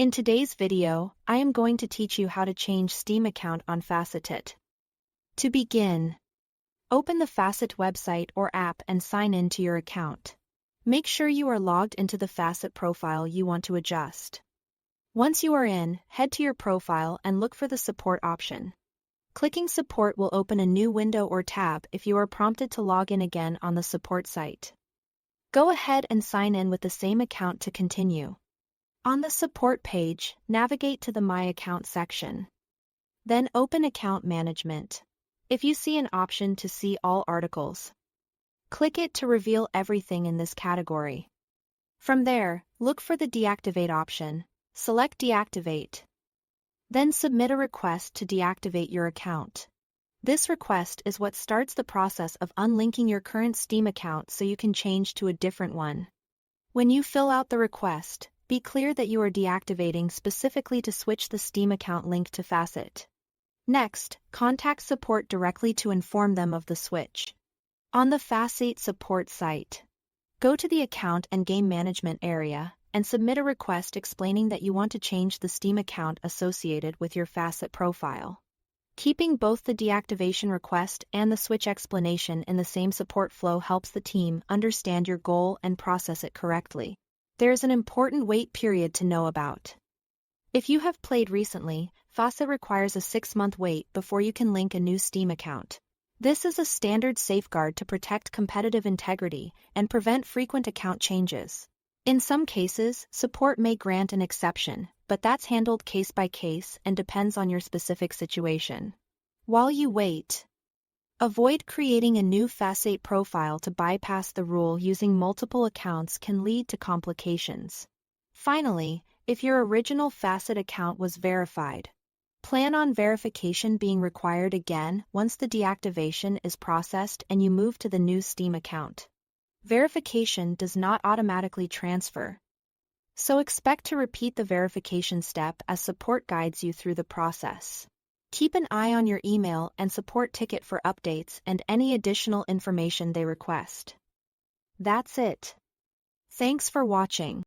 In today's video, I am going to teach you how to change Steam account on Faceit. To begin, open the Faceit website or app and sign in to your account. Make sure you are logged into the Faceit profile you want to adjust. Once you are in, head to your profile and look for the support option. Clicking support will open a new window or tab if you are prompted to log in again on the support site. Go ahead and sign in with the same account to continue. On the support page, navigate to the My Account section. Then open Account Management. If you see an option to see all articles, click it to reveal everything in this category. From there, look for the Deactivate option. Select Deactivate. Then submit a request to deactivate your account. This request is what starts the process of unlinking your current Steam account so you can change to a different one. When you fill out the request, be clear that you are deactivating specifically to switch the Steam account link to Faceit. Next, contact support directly to inform them of the switch. On the Faceit support site, go to the Account and Game Management area and submit a request explaining that you want to change the Steam account associated with your Faceit profile. Keeping both the deactivation request and the switch explanation in the same support flow helps the team understand your goal and process it correctly. There is an important wait period to know about. If you have played recently, Faceit requires a 6-month wait before you can link a new Steam account. This is a standard safeguard to protect competitive integrity and prevent frequent account changes. In some cases, support may grant an exception, but that's handled case by case and depends on your specific situation. While you wait, avoid creating a new Faceit profile to bypass the rule. Using multiple accounts can lead to complications. Finally, if your original Faceit account was verified, plan on verification being required again once the deactivation is processed and you move to the new Steam account. Verification does not automatically transfer, so expect to repeat the verification step as support guides you through the process. Keep an eye on your email and support ticket for updates and any additional information they request. That's it. Thanks for watching.